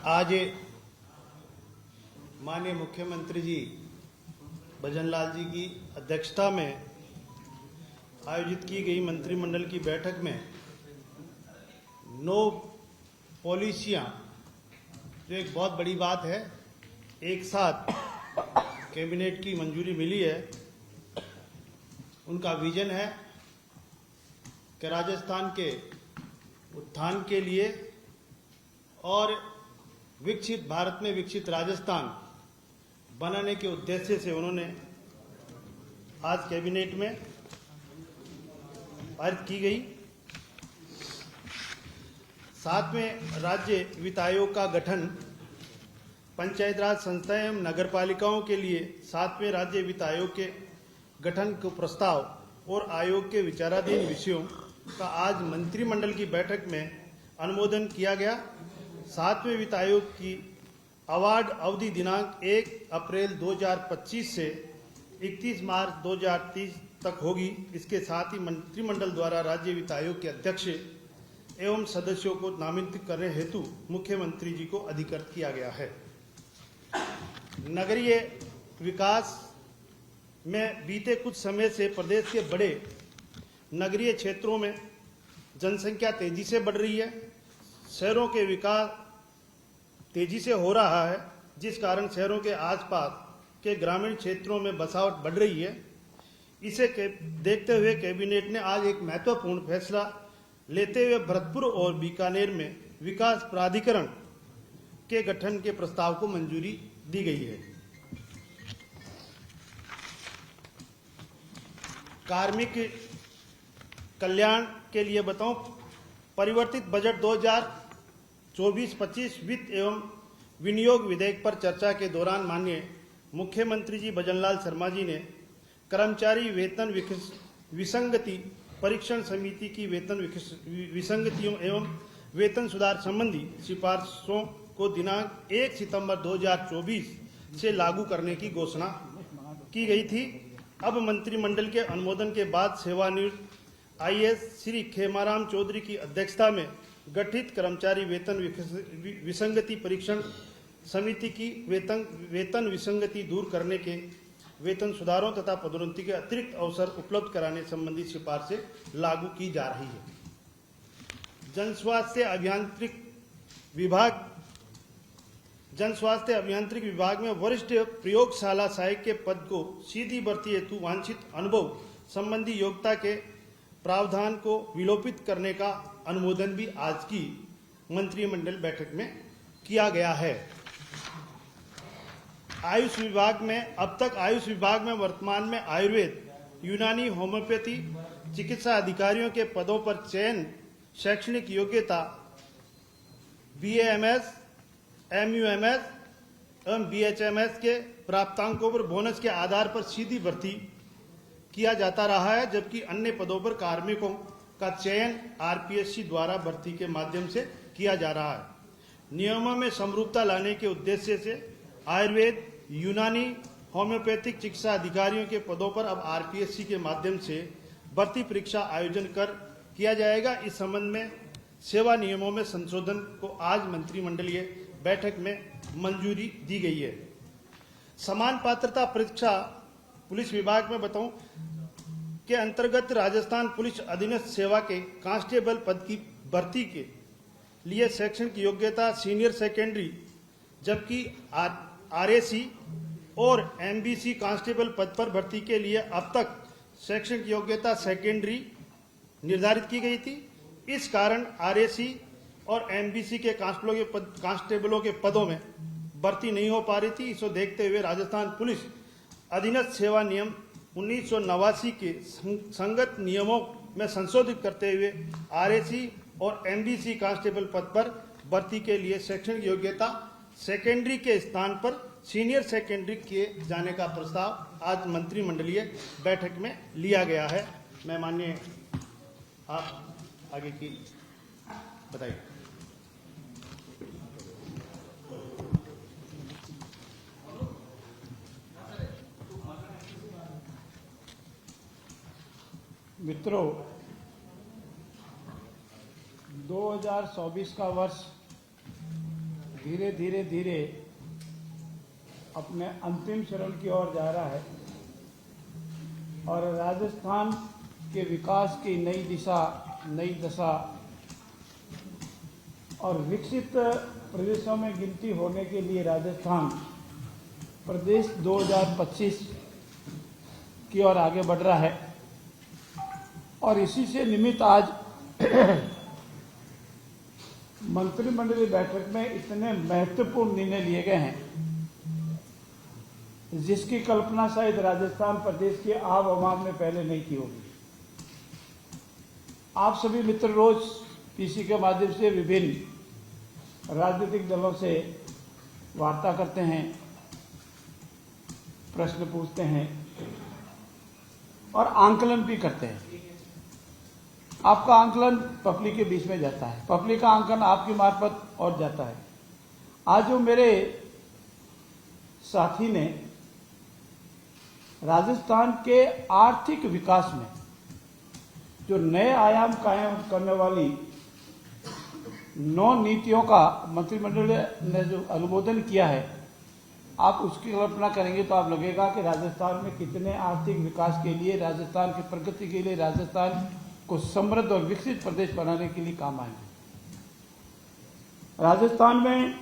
आज माननीय मुख्यमंत्री जी भजनलाल जी की अध्यक्षता में आयोजित की गई मंत्रिमंडल की बैठक में 9 पॉलिसियां, जो एक बहुत बड़ी बात है, एक साथ कैबिनेट की मंजूरी मिली है। उनका विजन है कि राजस्थान के उत्थान के लिए और विकसित भारत में विकसित राजस्थान बनाने के उद्देश्य से उन्होंने आज कैबिनेट में पारित की गई। साथ में राज्य वित्त आयोग का गठन, पंचायत राज संस्थाएं एवं नगर पालिकाओं के लिए 7वें राज्य वित्त आयोग के गठन को प्रस्ताव और आयोग के विचाराधीन विषयों का आज मंत्रिमंडल की बैठक में अनुमोदन किया गया। 7वें वित्त आयोग की अवार्ड अवधि दिनांक 1 अप्रैल 2025 से 31 मार्च 2030 तक होगी। इसके साथ ही मंत्रिमंडल द्वारा राज्य वित्त आयोग के अध्यक्ष एवं सदस्यों को नामांकित करने हेतु मुख्यमंत्री जी को अधिकृत किया गया है। नगरीय विकास में बीते कुछ समय से प्रदेश के बड़े नगरीय क्षेत्रों में जनसंख्या तेजी से बढ़ रही है। शहरों के विकास तेजी से हो रहा है, जिस कारण शहरों के आसपास के ग्रामीण क्षेत्रों में बसावट बढ़ रही है। इसे देखते हुए कैबिनेट ने आज एक महत्वपूर्ण फैसला लेते हुए भरतपुर और बीकानेर में विकास प्राधिकरण के गठन के प्रस्ताव को मंजूरी दी गई है। कार्मिक कल्याण के लिए बताऊं, परिवर्तित बजट 2024-25 वित्त एवं विनियोग विधेयक पर चर्चा के दौरान माननीय मुख्यमंत्री जी भजनलाल शर्मा जी ने कर्मचारी वेतन विसंगति परीक्षण समिति की वेतन विसंगतियों एवं वेतन सुधार संबंधी सिफारिशों को दिनांक 1 सितंबर 2024 से लागू करने की घोषणा की गई थी। अब मंत्रिमंडल के अनुमोदन के बाद सेवानिवृत्त आईएएस श्री खेमाराम चौधरी की अध्यक्षता में गठित कर्मचारी वेतन विसंगति परीक्षण समिति की वेतन विसंगति दूर करने के, वेतन सुधारों तथा पदोन्नति के अतिरिक्त अवसर उपलब्ध कराने संबंधी सिफारिशें लागू की जा रही है। जनस्वास्थ्य अभियांत्रिक विभाग में वरिष्ठ प्रयोगशाला सहायक के पद को सीधी भर्ती हेतु वांछित अनुभव संबंधी योग्यता के प्रावधान को विलोपित करने का अनुमोदन भी आज की मंत्रिमंडल बैठक में किया गया है। आयुष विभाग में वर्तमान में आयुर्वेद, यूनानी, होम्योपैथी चिकित्सा अधिकारियों के पदों पर चयन शैक्षणिक योग्यता BAMS, MUMS एवं BHMS के प्राप्तांकों पर बोनस के आधार पर सीधी भर्ती किया जाता रहा है, जबकि अन्य पदों पर कार्मिकों का चयन RPSC द्वारा भर्ती के माध्यम से किया जा रहा है। नियमों में समरूपता लाने के उद्देश्य से आयुर्वेद, यूनानी, होम्योपैथिक चिकित्सा अधिकारियों के पदों पर अब RPSC के माध्यम से भर्ती परीक्षा आयोजन किया जाएगा। इस संबंध में सेवा नियमों में संशोधन को आज मंत्रिमंडलीय बैठक में मंजूरी दी गई है। समान पात्रता परीक्षा पुलिस विभाग में बताऊं के अंतर्गत राजस्थान पुलिस अधीनस्थ सेवा के कांस्टेबल पद की भर्ती के लिए शैक्षणिक योग्यता सीनियर सेकेंडरी, जबकि RAC और MBC कांस्टेबल पद पर भर्ती के लिए अब तक शैक्षणिक योग्यता सेकेंडरी निर्धारित की गई थी। इस कारण RAC और MBC के कांस्टेबलों के पदों में भर्ती नहीं हो पा रही थी। इसको देखते हुए राजस्थान पुलिस अधीनस्थ सेवा नियम 1989 के संगत नियमों में संशोधित करते हुए RAC और MBC कांस्टेबल पद पर भर्ती के लिए शैक्षणिक योग्यता सेकेंडरी के स्थान पर सीनियर सेकेंडरी किए जाने का प्रस्ताव आज मंत्रिमंडलीय बैठक में लिया गया है। मैं माननीय आप आगे की बताइए। मित्रों, 2024 का वर्ष धीरे धीरे अपने अंतिम चरण की ओर जा रहा है और राजस्थान के विकास की नई दिशा, नई दशा और विकसित प्रदेशों में गिनती होने के लिए राजस्थान प्रदेश 2025 की ओर आगे बढ़ रहा है। और इसी से निमित्त आज मंत्रिमंडलीय बैठक में इतने महत्वपूर्ण निर्णय लिए गए हैं जिसकी कल्पना शायद राजस्थान प्रदेश के आम आवाम ने पहले नहीं की होगी। आप सभी मित्र रोज पीसी के माध्यम से विभिन्न राजनीतिक दलों से वार्ता करते हैं, प्रश्न पूछते हैं और आंकलन भी करते हैं। आपका आंकलन पब्लिक के बीच में जाता है, पब्लिक का आंकलन आपकी मार्फत और जाता है। आज जो मेरे साथी ने राजस्थान के आर्थिक विकास में जो नए आयाम कायम करने वाली 9 नीतियों का मंत्रिमंडल ने जो अनुमोदन किया है, आप उसकी कल्पना करेंगे तो आप लगेगा कि राजस्थान में कितने आर्थिक विकास के लिए, राजस्थान की प्रगति के लिए, राजस्थान को समृद्ध और विकसित प्रदेश बनाने के लिए काम आएंगे। राजस्थान में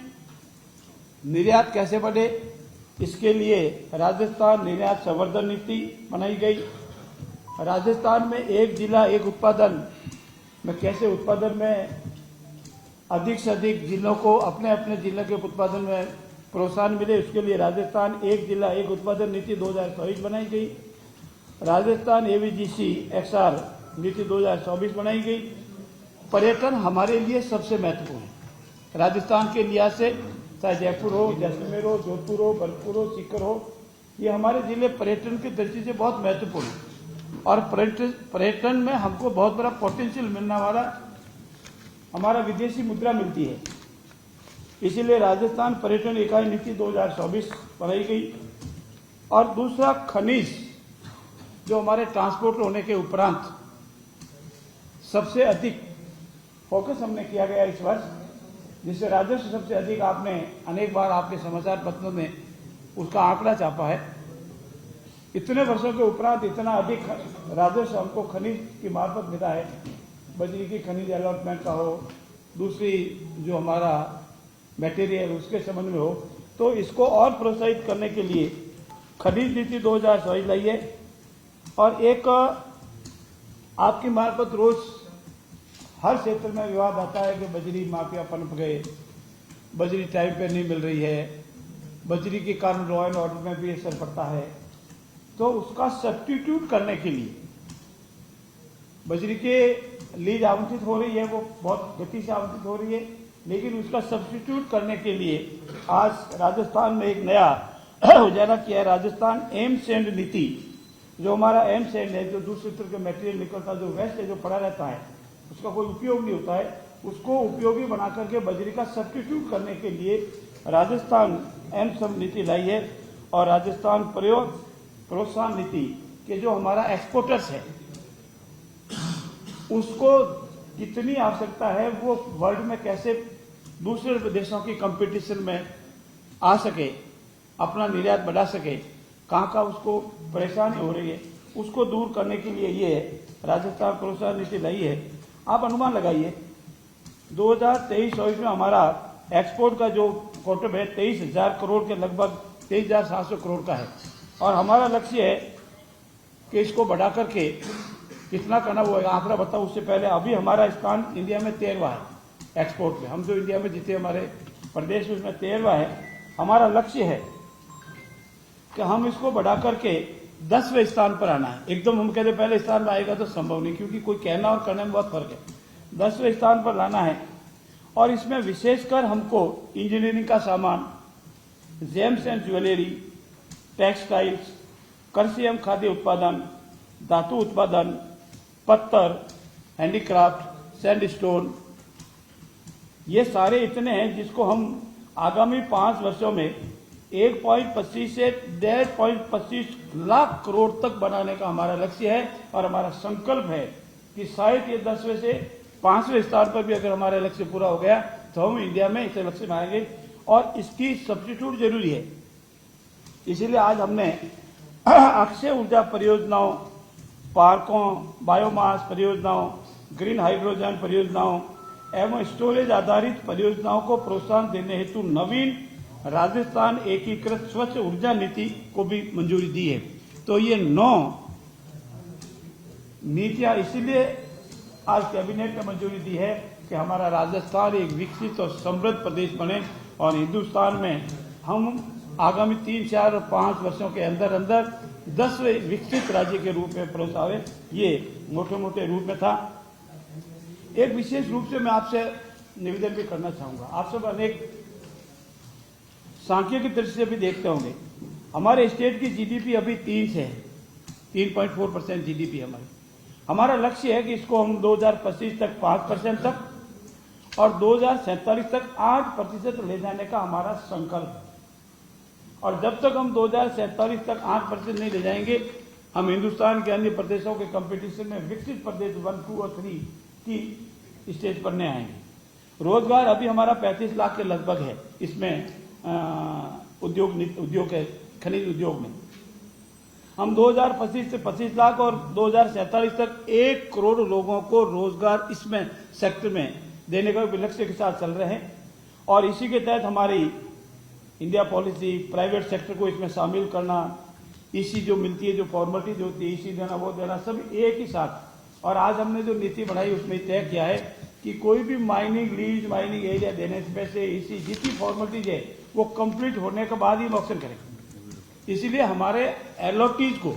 निर्यात कैसे बढ़े, इसके लिए राजस्थान निर्यात संवर्धन नीति बनाई गई। राजस्थान में एक जिला एक उत्पादन में कैसे उत्पादन में अधिक से अधिक जिलों को अपने अपने जिले के उत्पादन में प्रोत्साहन मिले, उसके लिए राजस्थान एक जिला एक उत्पादन नीति 2024 बनाई गई। राजस्थान एवीजीसी एक्सआर नीति 2024 बनाई गई। पर्यटन हमारे लिए सबसे महत्वपूर्ण है। राजस्थान के लिहाज से चाहे जयपुर हो, जैसलमेर हो, जोधपुर हो, भरतपुर हो, सीकर हो, ये हमारे जिले पर्यटन की दृष्टि से बहुत महत्वपूर्ण है। और पर्यटन में हमको बहुत बड़ा पोटेंशियल मिलने वाला, हमारा विदेशी मुद्रा मिलती है। इसीलिए राजस्थान पर्यटन इकाई नीति 2024 बनाई गई। और दूसरा, खनिज जो हमारे ट्रांसपोर्ट होने के उपरांत सबसे अधिक फोकस हमने किया गया इस वर्ष, जिससे राजस्व सबसे अधिक आपने अनेक बार आपके समाचार पत्रों में उसका आंकड़ा छापा है। इतने वर्षों के उपरांत इतना अधिक राजस्व हमको खनिज की मार्फत मिला है, बजरी की खनिज अलॉटमेंट का हो, दूसरी जो हमारा मटेरियल उसके संबंध में हो, तो इसको और प्रोत्साहित करने के लिए खनिज नीति 2024 लाई है। और एक आपकी मार्फत रोज हर क्षेत्र में विवाद आता है कि बजरी माफिया पनप गए, बजरी टाइम पे नहीं मिल रही है, बजरी के कारण लॉ एंड ऑर्डर में भी असर पड़ता है। तो उसका सब्स्टिट्यूट करने के लिए बजरी के लीज आवंटित हो रही है, वो बहुत गति से आवंटित हो रही है, लेकिन उसका सब्स्टिट्यूट करने के लिए आज राजस्थान में एक नया उजाला किया है। राजस्थान एम सैंड नीति, जो हमारा एम सैंड है, जो दूसरे तरह के मटेरियल निकलता, जो वेस्ट है, जो पड़ा रहता है, उसका कोई उपयोग नहीं होता है, उसको उपयोगी बना करके बजरी का सब्स्टिट्यूट करने के लिए राजस्थान एम सैंड नीति लाई है। और राजस्थान प्रोत्साहन नीति के जो हमारा एक्सपोर्टर्स है, उसको कितनी आवश्यकता है, वो वर्ल्ड में कैसे दूसरे देशों की कंपटीशन में आ सके, अपना निर्यात बढ़ा सके, कहाँ का उसको परेशानी हो रही है, उसको दूर करने के लिए ये राजस्थान प्रोत्साहन नीति लाई है। आप अनुमान लगाइए 2023-24 में हमारा एक्सपोर्ट का जो क्वार्टर है 23,000 करोड़ के लगभग 23,700 करोड़ का है। और हमारा लक्ष्य है कि इसको बढ़ा करके कितना करना वो आंकड़ा बताओ। उससे पहले अभी हमारा स्थान इंडिया में 13वां है एक्सपोर्ट में। हम जो इंडिया में जितने हमारे प्रदेश उसमें 13वां है। हमारा लक्ष्य है कि हम इसको बढ़ा करके 10वें स्थान पर आना है। एकदम हम कहते पहले स्थान में आएगा तो संभव नहीं, क्योंकि कोई कहना और करने में बहुत फर्क है। 10वें स्थान पर लाना है। और इसमें विशेषकर हमको इंजीनियरिंग का सामान, जेम्स एंड ज्वेलरी, टेक्सटाइल्स, कृषि एवं खाद्य उत्पादन, धातु उत्पादन, पत्थर, हैंडीक्राफ्ट, सैंडस्टोन, ये सारे इतने हैं जिसको हम आगामी 5 वर्षों में 1.25 से 1.25 लाख करोड़ तक बनाने का हमारा लक्ष्य है। और हमारा संकल्प है कि शायद ये 10वें से 5वें स्थान पर भी अगर हमारा लक्ष्य पूरा हो गया तो हम इंडिया में इस लक्ष्य में आएंगे। और इसकी सब्स्टिट्यूट जरूरी है। इसीलिए आज हमने अक्षय ऊर्जा परियोजनाओं, पार्कों, बायोमास परियोजनाओं, ग्रीन हाइड्रोजन परियोजनाओं एवं स्टोरेज आधारित परियोजनाओं को प्रोत्साहन देने हेतु नवीन राजस्थान एकीकृत स्वच्छ ऊर्जा नीति को भी मंजूरी दी है। तो ये 9 नीतियां इसीलिए आज कैबिनेट ने मंजूरी दी है कि हमारा राजस्थान एक विकसित और समृद्ध प्रदेश बने और हिंदुस्तान में हम आगामी 3, 4 और 5 वर्षों के अंदर अंदर 10वें विकसित राज्य के रूप में पहुंचावे। ये मोटे मोटे रूप में था। एक विशेष रूप से मैं आपसे निवेदन भी करना चाहूंगा। आप सब अनेक सांख्यिकी दृष्टि से भी देखते होंगे, हमारे स्टेट की जीडीपी अभी 3 से है, 3.4% जीडीपी हमारा लक्ष्य है कि इसको हम 2025 तक 5% तक और 2047 तक 8% ले जाने का हमारा संकल्प है। और जब तक हम 2047 तक 8% नहीं ले जाएंगे, हम हिंदुस्तान के अन्य प्रदेशों के कंपटीशन में विकसित प्रदेश 1, 2 और 3 की स्टेज पर नहीं आएंगे। रोजगार अभी हमारा 35 लाख के लगभग है इसमें उद्योग है, खनिज उद्योग में। हम 2025 से 25 लाख और 2047 तक 1 करोड़ लोगों को रोजगार इसमें सेक्टर में देने का लक्ष्य के साथ चल रहे हैं। और इसी के तहत हमारी इंडिया पॉलिसी, प्राइवेट सेक्टर को इसमें शामिल करना, ईसी जो मिलती है, जो फॉर्मेलिटी जो होती है, ईसी देना, वो देना, सब एक ही साथ। और आज हमने जो नीति बनाई उसमें तय किया है कि कोई भी माइनिंग लीज, माइनिंग एरिया देने से ईसी जितनी फॉर्मेलिटीज है वो कंप्लीट होने के बाद ही ऑक्शन करेंगे। इसीलिए हमारे एलओटीज को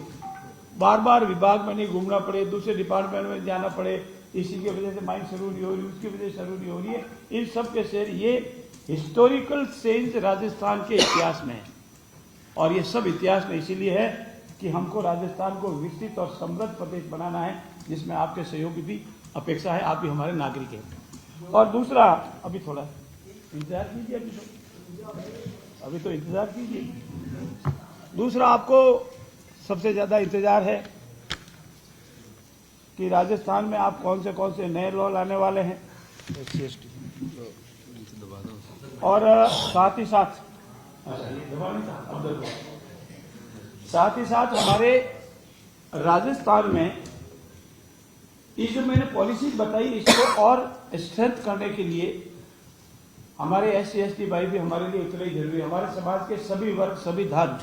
बार बार विभाग में नहीं घूमना पड़े, दूसरे डिपार्टमेंट में जाना पड़े, इसी की वजह से माइन शुरू नहीं हो रही, उसकी वजह से शुरू नहीं हो रही है। इन सब के शेर ये हिस्टोरिकल चेंज राजस्थान के इतिहास में है। और ये सब इतिहास में इसीलिए है कि हमको राजस्थान को विकसित और समृद्ध प्रदेश बनाना है, जिसमें आपके सहयोग की भी अपेक्षा है। आप भी हमारे नागरिक हैं। और दूसरा, अभी थोड़ा इंतजार कीजिए, अभी तो इंतजार कीजिए। दूसरा, आपको सबसे ज्यादा इंतजार है कि राजस्थान में आप कौन से नए लॉ लाने वाले हैं। और साथ ही साथ हमारे राजस्थान में ये जो मैंने पॉलिसी बताई, इसको और स्ट्रेंथ करने के लिए हमारे SC ST भाई भी हमारे लिए उतना ही जरूरी है। हमारे समाज के सभी वर्ग, सभी धर्म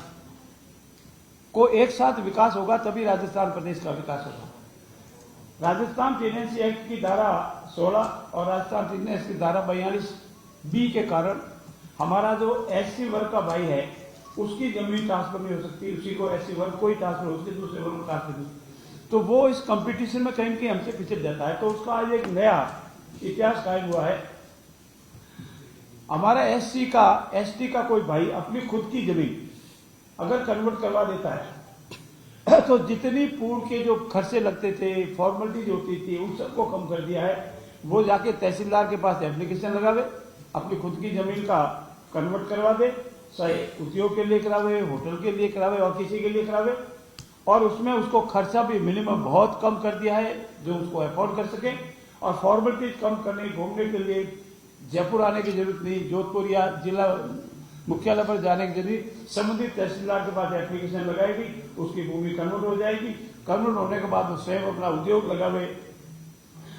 को एक साथ विकास होगा, तभी राजस्थान प्रदेश का विकास होगा। राजस्थान टेनेंसी एक्ट की धारा 16 और राजस्थान टेनेंसी की धारा 42B के कारण हमारा जो SC वर्ग का भाई है उसकी जमीन ट्रांसफर नहीं हो सकती, उसी को SC वर्ग को ही ट्रांसफर हो सकती, दूसरे वर्ग को ट्रांसफर नहीं। तो वो इस कंपटीशन में कहीं कहीं हमसे पिछड़ जाता है। तो उसका आज एक नया इतिहास कायम हुआ है। हमारा SC का, ST का कोई भाई अपनी खुद की जमीन अगर कन्वर्ट करवा देता है तो जितनी पूर्व के जो खर्चे लगते थे, फॉर्मेलिटी होती थी, उन सबको कम कर दिया है। वो जाके तहसीलदार के पास एप्लीकेशन लगावे, अपनी खुद की जमीन का कन्वर्ट करवा दे, चाहे उद्योग के लिए करावे, होटल के लिए करावे और किसी के लिए करावे। और उसमें उसको खर्चा भी मिनिमम बहुत कम कर दिया है, जो उसको अफोर्ड कर सके। और फॉर्मेलिटीज कम करने, घूमने के लिए जयपुर आने की जरूरत नहीं, जोधपुर या जिला मुख्यालय पर जाने के जरिए संबंधित तहसीलदार के पास एप्लीकेशन लगाएगी, उसकी भूमि कन्वर्ट हो जाएगी। कन्वर्ट होने के बाद वो स्वयं अपना उद्योग लगावे,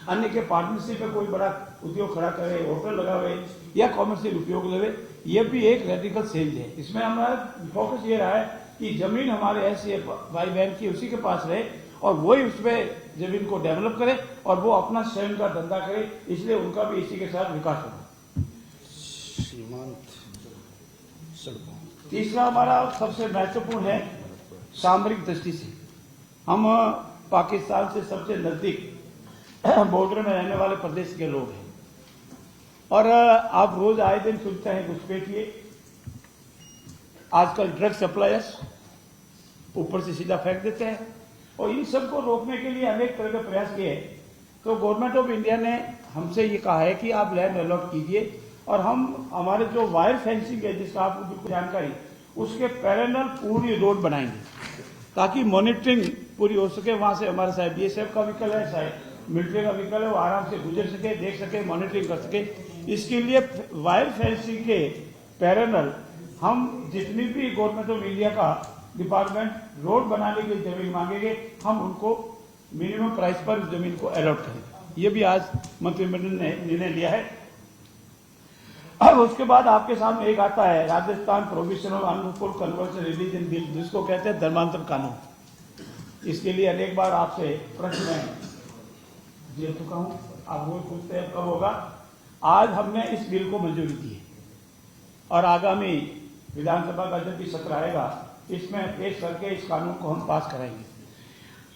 अन्य के पार्टनरशिप में कोई बड़ा उद्योग खड़ा करे, होटल लगावे या कॉमर्शियल उपयोग लगे। ये भी एक रेडिकल चेंज है। इसमें हमारा फोकस ये रहा है कि जमीन हमारे ऐसे भाई बहन की उसी के पास रहे और वही उसमें जमीन को डेवलप करे और वो अपना स्वयं का धंधा करे, इसलिए उनका भी इसी के साथ विकास होगा। तीसरा हमारा सबसे महत्वपूर्ण है सामरिक दृष्टि से। हम पाकिस्तान से सबसे नजदीक बॉर्डर में रहने वाले प्रदेश के लोग हैं और आप रोज आए दिन सुनते हैं घुसपैठिए, आजकल ड्रग सप्लायर्स ऊपर से सीधा फेंक देते हैं। और इन सबको रोकने के लिए अनेक तरह के प्रयास किए हैं। तो गवर्नमेंट ऑफ इंडिया ने हमसे ये कहा है कि आप लैंड अलॉट कीजिए और हम हमारे जो वायर फेंसिंग है, जिसका आपको बिल्कुल जानकारी, उसके पैरेलल पूरी रोड बनाएंगे ताकि मॉनिटरिंग पूरी हो सके। वहां से हमारे साहब BSF का व्हीकल है, साहब मिलिट्री का व्हीकल है, वो आराम से गुजर सके, देख सके, मॉनिटरिंग कर सके। इसके लिए वायर फेंसिंग के पैरेलल हम जितनी भी गवर्नमेंट ऑफ इंडिया का डिपार्टमेंट रोड बनाने के लिए जमीन मांगेंगे, हम उनको मिनिमम प्राइस पर उस जमीन को अलॉट करेंगे। ये भी आज मंत्रिमंडल ने निर्णय लिया है। अब उसके बाद आपके सामने एक आता है Rajasthan provisional unlawful conversion religion bill, जिसको कहते हैं धर्मांतर कानून। इसके लिए अनेक बार आपसे प्रश्न मैं दे चुका हूं, आप वो पूछते हैं कब होगा। आज हमने इस बिल को मंजूरी दी है और आगामी विधानसभा का जब भी सत्र आएगा इसमें पेश करके इस कानून को हम पास कराएंगे।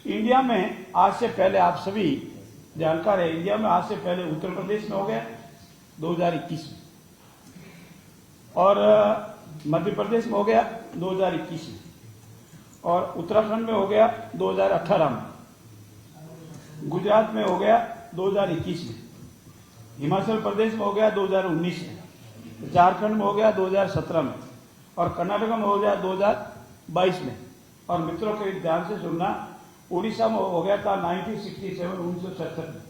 इंडिया में आज से पहले, आप सभी जानकार है, इंडिया में आज से पहले उत्तर प्रदेश में हो गया 2021 में, और मध्य प्रदेश में हो गया 2021 में, और उत्तराखंड में हो गया 2018 में, गुजरात में हो गया 2021 में, हिमाचल प्रदेश में हो गया 2019 में, झारखंड में हो गया 2017 में, और कर्नाटक में हो गया 2022 में, और मित्रों के ध्यान से सुनना, उड़ीसा में हो गया था 1967 में,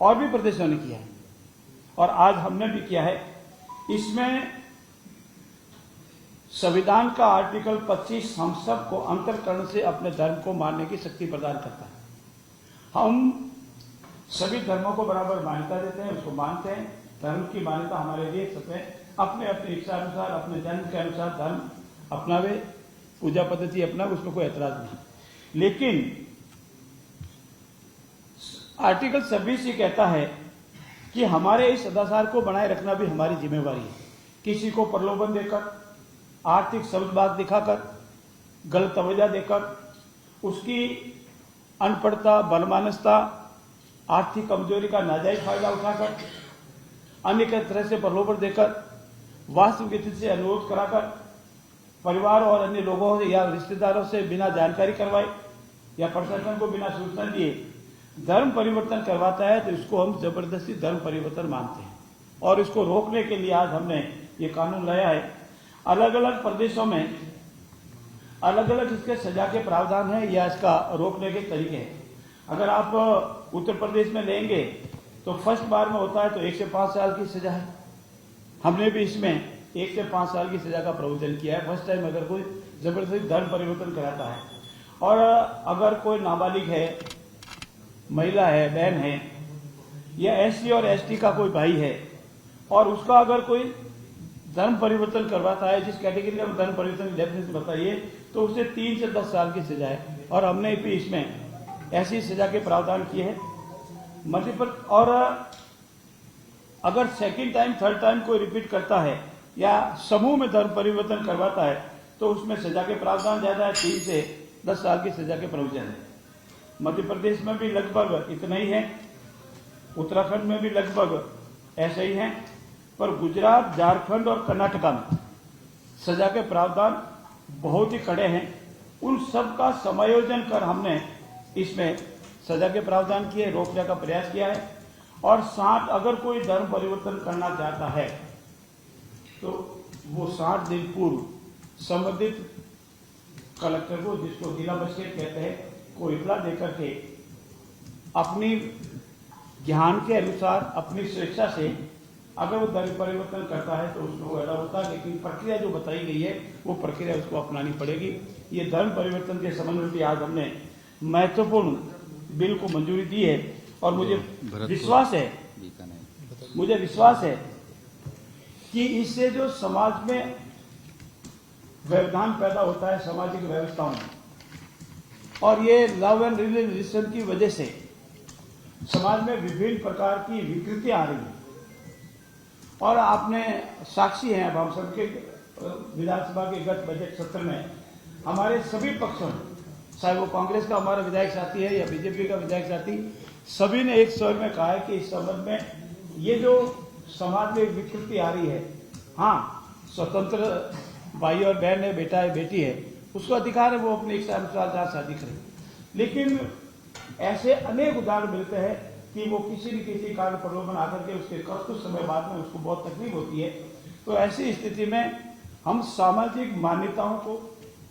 और भी प्रदेशों ने किया है और आज हमने भी किया है। इसमें संविधान का आर्टिकल 25 हम सबको अंतःकरण से अपने धर्म को मानने की शक्ति प्रदान करता है। हम सभी धर्मों को बराबर मान्यता देते हैं, उसको मानते हैं। धर्म की मान्यता हमारे लिए सबने अपने अपनी इच्छा अनुसार, अपने जन्म के अनुसार धर्म अपनावे, पूजा पद्धति अपना, उसमें कोई ऐतराज नहीं। लेकिन आर्टिकल 26 ये कहता है कि हमारे इस सदाचार को बनाए रखना भी हमारी जिम्मेवारी है। किसी को प्रलोभन देकर, आर्थिक शब्दबाग दिखाकर, गलत तवज्जो देकर, उसकी अनपढ़ता, बदमानसता, आर्थिक कमजोरी का नाजायज फायदा उठाकर, अन्य कई तरह से प्रलोभन देकर, वास्तविक स्थिति से अनुरोध कराकर, परिवार और अन्य लोगों से या रिश्तेदारों से बिना जानकारी करवाए या प्रशासन को बिना सूचना दिए धर्म परिवर्तन करवाता है, तो इसको हम जबरदस्ती धर्म परिवर्तन मानते हैं। और इसको रोकने के लिए आज हमने ये कानून लाया है। अलग अलग प्रदेशों में अलग अलग इसके सजा के प्रावधान है या इसका रोकने के तरीके हैं। अगर आप उत्तर प्रदेश में लेंगे तो फर्स्ट बार में होता है तो 1 से 5 साल की सजा है। हमने भी इसमें 1 से 5 साल की सजा का प्रावधान किया है फर्स्ट टाइम अगर कोई जबरदस्ती धर्म परिवर्तन कराता है। और अगर कोई नाबालिग है, महिला है, बहन है, या SC और ST का कोई भाई है और उसका अगर कोई धर्म परिवर्तन करवाता है, जिस कैटेगरी का धर्म परिवर्तन की डेफिनेशन बताइए, तो उसे 3 से 10 साल की सजा है। और हमने भी इसमें ऐसी सजा के प्रावधान किए हैं मल्टीपल। और अगर सेकंड टाइम, थर्ड टाइम कोई रिपीट करता है या समूह में धर्म परिवर्तन करवाता है तो उसमें सजा के प्रावधान ज्यादा है, 3 से 10 साल की सजा के प्रावधान है। मध्य प्रदेश में भी लगभग इतना ही है, उत्तराखंड में भी लगभग ऐसे ही है, पर गुजरात, झारखंड और कर्नाटक में सजा के प्रावधान बहुत ही कड़े हैं। उन सब का समायोजन कर हमने इसमें सजा के प्रावधान किए, रोकने का प्रयास किया है। और साथ अगर कोई धर्म परिवर्तन करना चाहता है तो वो 60 दिन पूर्व संबंधित कलेक्टर को, जिसको जिला मजिस्ट्रेट कहते हैं, को इतला देकर के अपनी ज्ञान के अनुसार, अपनी स्वेच्छा से अगर वो धर्म परिवर्तन करता है तो उसमें वो अलाउ होता है। लेकिन प्रक्रिया जो बताई गई है वो प्रक्रिया उसको अपनानी पड़ेगी। ये धर्म परिवर्तन के संबंध में भी आज हमने महत्वपूर्ण बिल को मंजूरी दी है और मुझे विश्वास है कि इससे जो समाज में व्यवधान पैदा होता है सामाजिक व्यवस्थाओं में, और ये लव एंड रिलीजन की वजह से समाज में विभिन्न प्रकार की विकृतियां आ रही हैं। और आपने साक्षी हैं, अब हम सबके विधानसभा के गत बजट सत्र में हमारे सभी पक्षों ने, चाहे वो कांग्रेस का हमारा विधायक साथी है या बीजेपी का विधायक साथी, सभी ने एक स्वर में कहा है कि इस संबंध में ये जो समाज में विकृति आ रही है, हाँ, स्वतंत्र भाई और बहन है, बेटा है, बेटी है, उसको अधिकार है वो अपनी इच्छा अनुसार शादी करे। लेकिन ऐसे अनेक उदाहरण मिलते हैं कि वो किसी न किसी कारण प्रलोभन आकर के उसके कुछ समय बाद में उसको बहुत तकलीफ होती है। तो ऐसी स्थिति में हम सामाजिक मान्यताओं को,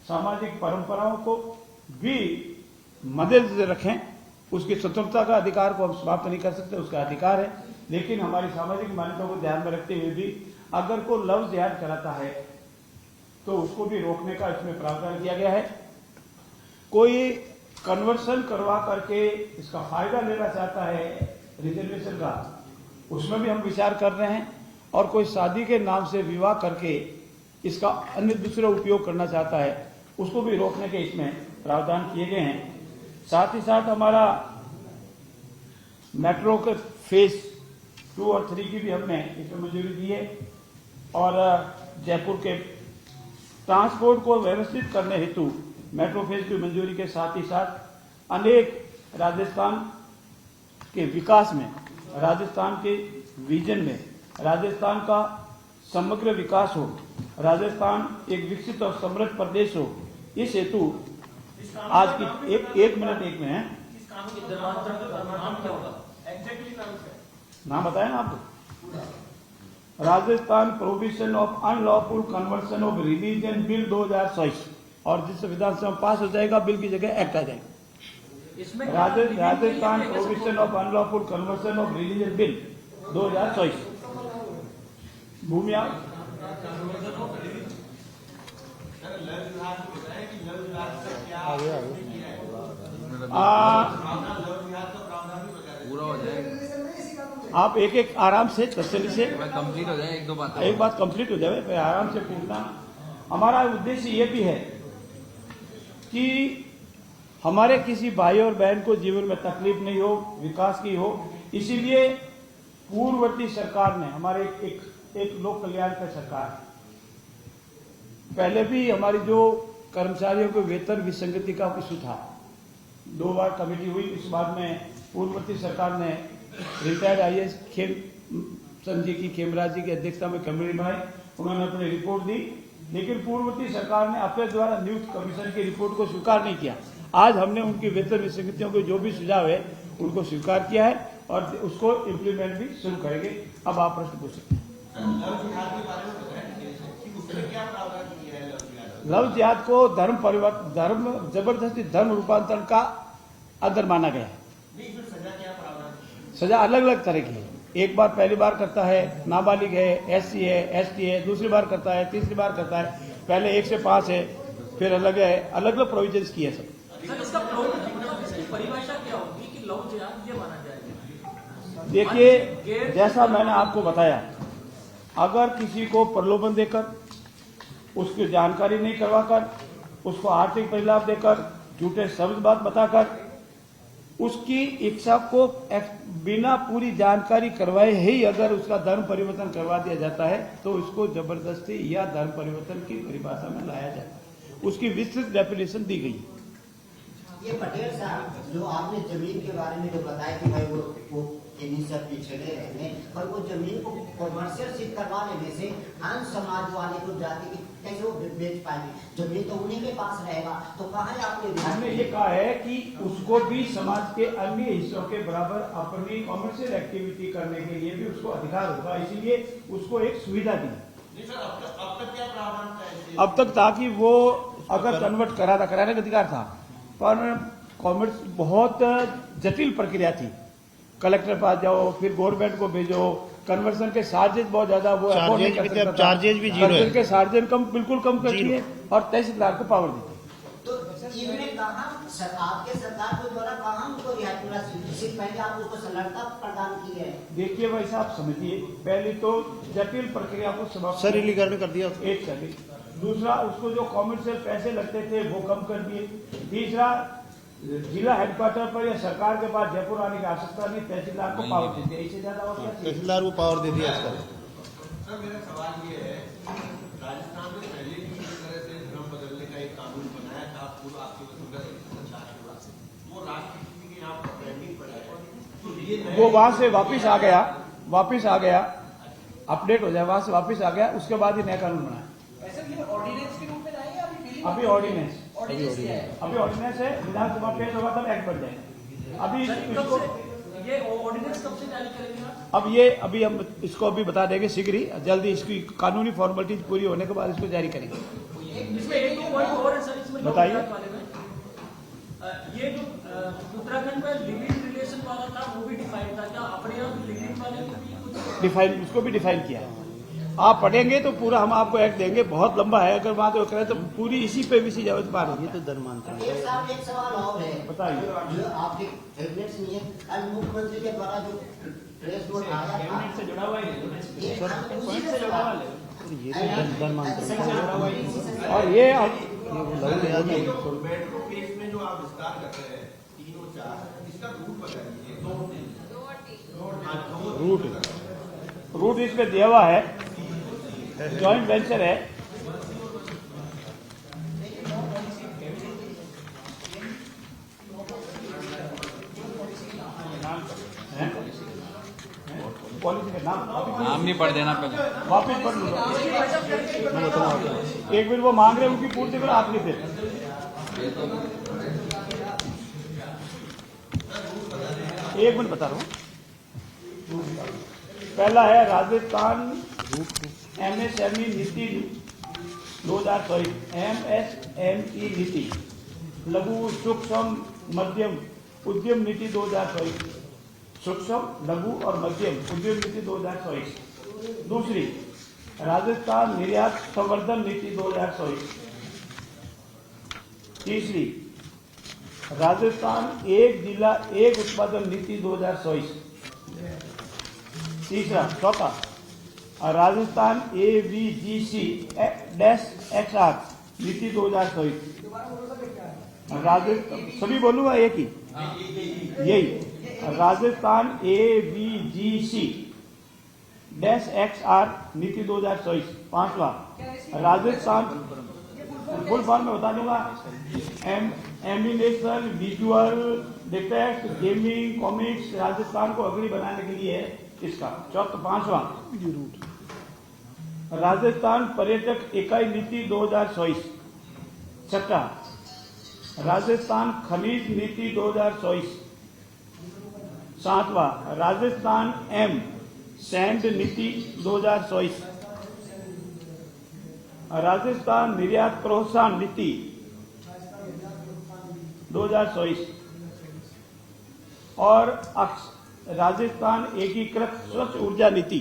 सामाजिक परंपराओं को भी मद्देनजर रखें। उसकी स्वतंत्रता का अधिकार को हम समाप्त नहीं कर सकते, उसका अधिकार है, लेकिन हमारी सामाजिक मान्यताओं को ध्यान में रखते हुए भी अगर को लव जिहाद कराता है तो उसको भी रोकने का इसमें प्रावधान किया गया है। कोई कन्वर्सन करवा करके इसका फायदा लेना चाहता है रिजर्वेशन का, उसमें भी हम विचार कर रहे हैं। और कोई शादी के नाम से विवाह करके इसका अन्य दूसरा उपयोग करना चाहता है, उसको भी रोकने के इसमें प्रावधान किए गए हैं। साथ ही साथ हमारा मेट्रो के फेज 2 और 3 की भी हमने इसमें मंजूरी दी है। और जयपुर के ट्रांसपोर्ट को व्यवस्थित करने हेतु मेट्रो फेज की मंजूरी के साथ ही साथ अनेक राजस्थान के विकास में, राजस्थान के विजन में, राजस्थान का समग्र विकास हो, राजस्थान एक विकसित और समृद्ध प्रदेश हो, इस हेतु आज की एक मिनट नाम बताया ना आपको, Rajasthan provision of unlawful conversion of religion bill 2024, और जिससे विधानसभा पास हो जाएगा बिल की जगह एक्ट आ जाएगा। Rajasthan provision of unlawful conversion of religion bill 2024 भूमिया पूरा हो जाएगा। आप एक एक आराम से तसल्ली से कंप्लीट हो जाए, एक बात कंप्लीट हो जाए, फिर आराम से पूछना। हमारा उद्देश्य ये भी है कि हमारे किसी भाई और बहन को जीवन में तकलीफ नहीं हो, विकास की हो। इसीलिए पूर्ववर्ती सरकार ने, हमारे एक लोक कल्याण का सरकार, पहले भी हमारी जो कर्मचारियों के वेतन विसंगति का इशू था, 2 बार कमेटी हुई। इस बार में पूर्ववर्ती सरकार ने रिटायर्ड IAS संजय की खेमराज जी की अध्यक्षता में कमेटी बनाई, उन्होंने अपनी रिपोर्ट दी। लेकिन पूर्ववर्ती सरकार ने अपने द्वारा नियुक्त कमीशन की रिपोर्ट को स्वीकार नहीं किया। आज हमने उनकी वेतन विसंगतियों के जो भी सुझाव है उनको स्वीकार किया है और उसको इम्प्लीमेंट भी शुरू करेंगे। अब आप प्रश्न पूछ सकते हैं। लव जिहाद को धर्म परिवर्तन, धर्म जबरदस्ती धर्म रूपांतरण का अंदर माना गया है। सजा अलग अलग तरह की है। एक बार पहली बार करता है नाबालिग है, SC है, ST है, दूसरी बार करता है, तीसरी बार करता है, पहले 1 से 5 है, फिर अलग है, अलग अलग प्रोविजंस किए सब। इसकी परिभाषा क्या होगी कि लव जिहाद ये माना जाएगा? देखिए, जैसा मैंने आपको बताया, अगर किसी को प्रलोभन देकर, उसकी जानकारी नहीं करवाकर, उसको आर्थिक लाभ देकर, झूठे शब्द बात बताकर, उसकी इच्छा को बिना पूरी जानकारी करवाए ही अगर उसका धर्म परिवर्तन करवा दिया जाता है तो उसको जबरदस्ती या धर्म परिवर्तन की परिभाषा में लाया जाता है। उसकी विस्तृत डेफिनेशन दी गई। ये पटेल साहब, जो आपने जमीन के बारे में जो बताया कि भाई वो इन्हीं सब पिछड़े रहने, पर वो जमीन को कॉमर्शियल सिद्ध करवा लेने से अन्य समाज वाले को जाति की कैसे वो बेच पाएंगे? जमीन तो उन्हीं के पास रहेगा, तो कहाँ हमने ये कहा है कि उसको भी समाज के अन्य हिस्सों के बराबर अपनी कॉमर्शियल एक्टिविटी करने के लिए भी उसको अधिकार होगा, इसीलिए उसको एक सुविधा दी। अब तक क्या प्रावधान था? अब तक था कि वो अगर कन्वर्ट कराना का अधिकार था, पर कॉमर्स बहुत जटिल प्रक्रिया थी। कलेक्टर पास जाओ, फिर गवर्नमेंट को भेजो, कन्वर्सन के चार्जेज बहुत ज्यादा, वो चार्जेज भी जीरो है, के चार्जेज कम, बिल्कुल कम करती है और तहसीलदार को पावर देती है। तो इसमें कहाँ आपके सरकार के द्वारा कहाँ उनको रियायत मिला? सिर्फ पहले आप उसको सरलता प्रदान की है। देखिए भाई साहब, समझिए, पहले तो जटिल प्रक्रिया को समाप्त सरलीकरण कर दिया, एक सही। दूसरा, उसको जो कॉमर्शियल पैसे लगते थे वो कम कर दिए। तीसरा, जिला हेडक्वार्टर पर या सरकार के पास जयपुर आने की आवश्यकता नहीं, तहसीलदार को पावर दे दिया। इससे ज्यादा और क्या चाहिए? तहसीलदार को पावर दे दिया इसका। सर, मेरा सवाल ये है, राजस्थान में पहले भी इस तरह से धर्म बदलने का एक कानून बनाया था, पूर्व आपकी वसुंधरा वो राष्ट्रपति के यहाँ पर पेंडिंग पड़ा है, तो ये वो वहां से वापिस आ गया, अपडेट हो जाए, वहां से वापिस आ गया, उसके बाद ही नया कानून बनाया। ऑर्डिनेंस के रूप में लाएंगे अभी ऑर्डिनेंस है, विधानसभा पेश होगा तब एक्ट बन जाएगा। अभी इसको ये ऑर्डिनेंस कब से जारी अभी करेंगे? हम इसको अभी बता देंगे शीघ्र ही, जल्दी इसकी कानूनी फॉर्मेलिटीज पूरी होने के बाद इसको जारी करेंगे। इसमें एक दो पॉइंट और है सर, इसमें बताइए। ये जो उत्तराखंड में लिव इन रिलेशन वाला था वो भी डिफाइन था क्या? अपने यहाँ लिव इन वाले को भी कुछ डिफाइन, उसको भी डिफाइन किया। आप पढ़ेंगे तो पूरा हम आपको एक्ट देंगे, बहुत लंबा है, अगर बात वो करें तो पूरी इसी पे भी जरूरत पा रही है। पटेल साहब एक सवाल और है, बताइए। जो आपके कैबिनेट से नहीं है, कल मुख्यमंत्री के द्वारा जो प्रेस नोट आया था, कैबिनेट से जुड़ा हुआ है ये पॉइंट से जुड़ा हुआ है। और ये अब मेट्रो केस में जो आप विस्तार कर रहे हैं 3 और 4, इसका रूट बताइए। रूट इसमें दिया हुआ है, जॉइंट वेंचर है। पॉलिसी का नाम नहीं पढ़ देना पहले। वापिस पढ़ लूंगा। एक मिनट, वो मांग रहे हैं, उनकी पूर्ति करो, आप लिखे। एक मिनट बता रहा हूँ। पहला है राजस्थान MSME नीति 2024, MSME नीति, लघु सूक्ष्म मध्यम उद्यम नीति 2024, सूक्ष्म लघु और मध्यम उद्यम नीति 2024। दूसरी राजस्थान निर्यात संवर्धन नीति 2024। तीसरी राजस्थान एक जिला एक उत्पादन नीति 2024। चौथा राजस्थान AVGC-XR नीति 2024। राजस्थान सभी बोलूंगा एक ही, यही राजस्थान AVGC-XR नीति 2024। पांचवा राजस्थान, फुल फॉर्म में बता दूंगा, animation visual defect gaming comics Rajasthan को अग्रणी बनाने के लिए है इसका। पांचवा राजस्थान पर्यटक इकाई नीति 2024। छठा राजस्थान खनिज नीति 2024। सातवां राजस्थान सैंड नीति 2024। राजस्थान निर्यात प्रोत्साहन नीति 2024 और राजस्थान एकीकृत स्वच्छ ऊर्जा नीति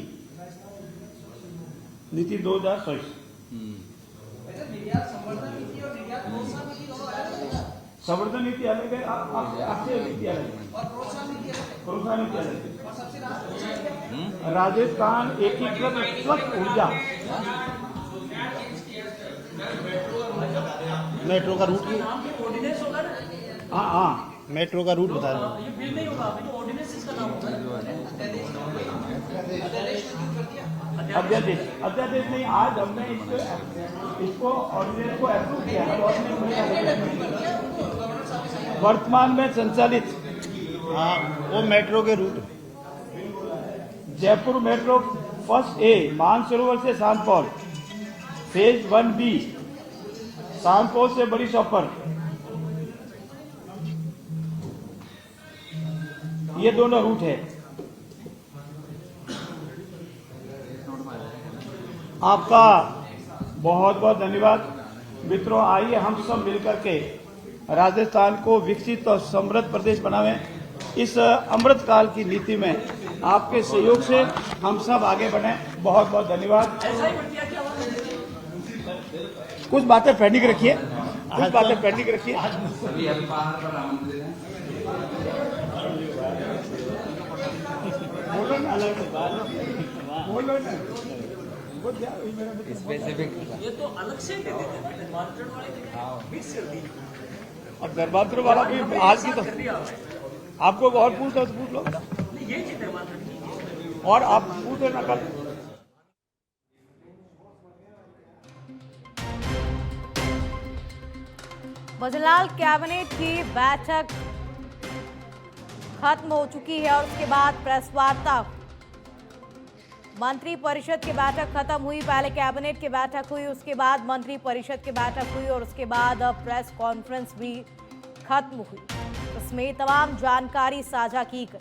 2024। संवर्धन नीति अलग है, अक्षय नीति अलग है, प्रोत्साहन नीति अलग है। राजस्थान एकीकृत स्वच्छ ऊर्जा, मेट्रो का रूट, ऑर्डिनेंस होगा ना, हाँ मेट्रो का रूट बता रहा हूँ। ये बिल नहीं होगा, अभी तो ऑर्डिनेंस इसका नाम होगा। अध्यादेश नहीं, आज हमने इसको ऑर्डिनेंस को अप्रूव किया है। वर्तमान में संचालित हाँ, वो मेट्रो के root. Jaipur metro first A Mansarovar से सांतपौल, फेज 1B सांतपौल से बड़ी शॉपर, ये दोनों रूट है। आपका बहुत बहुत धन्यवाद मित्रों। आइए हम सब मिलकर के राजस्थान को विकसित और समृद्ध प्रदेश बनावें। इस अमृत काल की नीति में आपके सहयोग से हम सब आगे बढ़े। बहुत बहुत धन्यवाद। ऐसा ही प्रक्रिया क्या हुआ? कुछ बातें पेंडिंग रखिए, कुछ बातें पेंडिंग रखिए। सभी अल्पाहार पर आमंत्रित हैं। बोलो ना, बोलो ना। स्पेसिफिक ये तो अलग से दे देते हैं, निर्माण वाले मिक्स कर दी। अब धर्मांतर वाला भी आज की तो कर दिया आपको और पूछो तो पूछ लो, नहीं, यही चीज निर्माण की। और आप पूछ लेना कल। भजनलाल कैबिनेट की बैठक खत्म हो चुकी है और उसके बाद प्रेस वार्ता। मंत्री परिषद की बैठक खत्म हुई, पहले कैबिनेट की बैठक हुई, उसके बाद मंत्री परिषद की बैठक हुई और उसके बाद प्रेस कॉन्फ्रेंस भी खत्म हुई। इसमें तमाम जानकारी साझा की गई।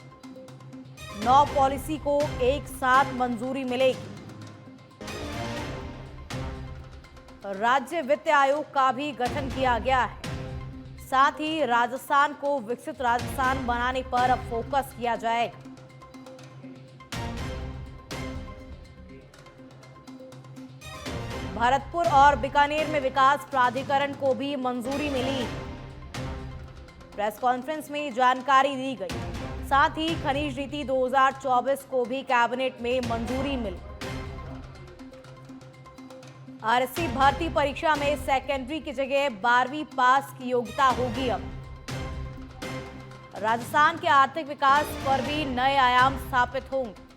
9 पॉलिसी को एक साथ मंजूरी मिलेगी। राज्य वित्त आयोग का भी गठन किया गया है। साथ ही राजस्थान को विकसित राजस्थान बनाने पर अब फोकस किया जाएगा। भरतपुर और बीकानेर में विकास प्राधिकरण को भी मंजूरी मिली। प्रेस कॉन्फ्रेंस में जानकारी दी गई। साथ ही खनिज नीति 2024 को भी कैबिनेट में मंजूरी मिली। आरएससी भर्ती परीक्षा में सेकेंडरी की जगह 12वीं पास की योग्यता होगी। अब राजस्थान के आर्थिक विकास पर भी नए आयाम स्थापित होंगे।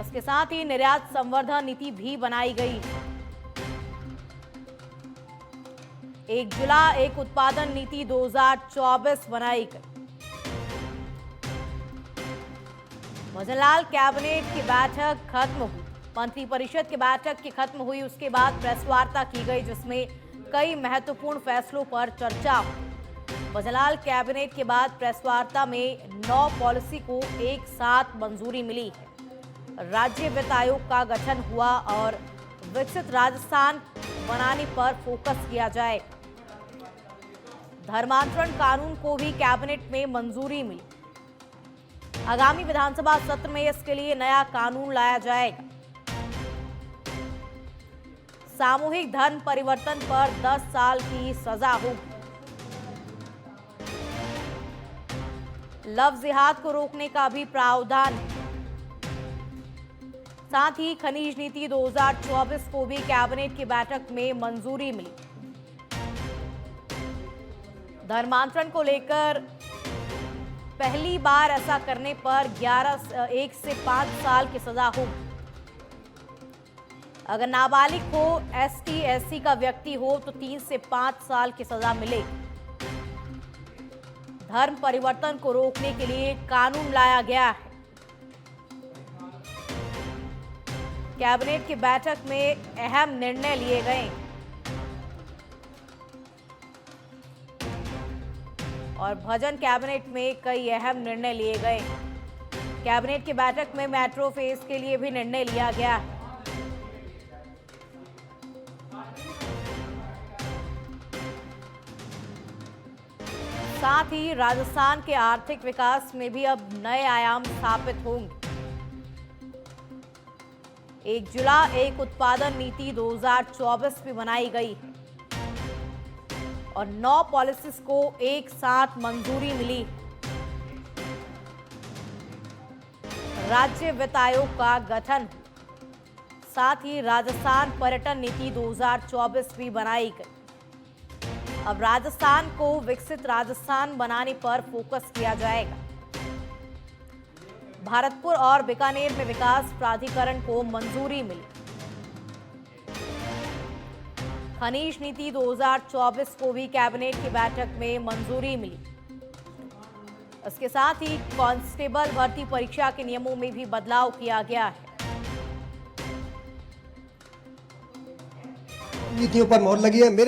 इसके साथ ही निर्यात संवर्धन नीति भी बनाई गई। एक जिला एक उत्पादन नीति 2024 बनाई गई। भजनलाल कैबिनेट की बैठक खत्म हुई। मंत्री परिषद की बैठक की खत्म हुई, उसके बाद प्रेस वार्ता की गई जिसमें कई महत्वपूर्ण फैसलों पर चर्चा हुई। भजनलाल कैबिनेट के बाद प्रेस वार्ता में 9 पॉलिसी को एक साथ मंजूरी मिली है। राज्य वित्त आयोग का गठन हुआ और विकसित राजस्थान बनाने पर फोकस किया जाए। धर्मांतरण कानून को भी कैबिनेट में मंजूरी मिली। आगामी विधानसभा सत्र में इसके लिए नया कानून लाया जाएगा। सामूहिक धर्म परिवर्तन पर 10 साल की सजा होगी। लव जिहाद को रोकने का भी प्रावधान है। साथ ही खनिज नीति 2024 को भी कैबिनेट की बैठक में मंजूरी मिली। धर्मांतरण को लेकर पहली बार ऐसा करने पर 1 से 5 साल की सजा होगी। अगर नाबालिग हो, एसटी एससी का व्यक्ति हो तो 3 से 5 साल की सजा मिलेगी। धर्म परिवर्तन को रोकने के लिए कानून लाया गया है। कैबिनेट की बैठक में अहम निर्णय लिए गए और भजन कैबिनेट में कई अहम निर्णय लिए गए। कैबिनेट की बैठक में मेट्रो फेज के लिए भी निर्णय लिया गया है। साथ ही राजस्थान के आर्थिक विकास में भी अब नए आयाम स्थापित होंगे। एक जिला एक उत्पादन नीति 2024 भी बनाई गई है और 9 पॉलिसीज को एक साथ मंजूरी मिली। राज्य वित्त आयोग का गठन, साथ ही राजस्थान पर्यटन नीति 2024 भी बनाई गई। अब राजस्थान को विकसित राजस्थान बनाने पर फोकस किया जाएगा। भरतपुर और बीकानेर में विकास प्राधिकरण को मंजूरी मिली। खनिज नीति 2024 को भी कैबिनेट की बैठक में मंजूरी मिली। इसके साथ ही कांस्टेबल भर्ती परीक्षा के नियमों में भी बदलाव किया गया है। नीतियों पर मोहर लगी है।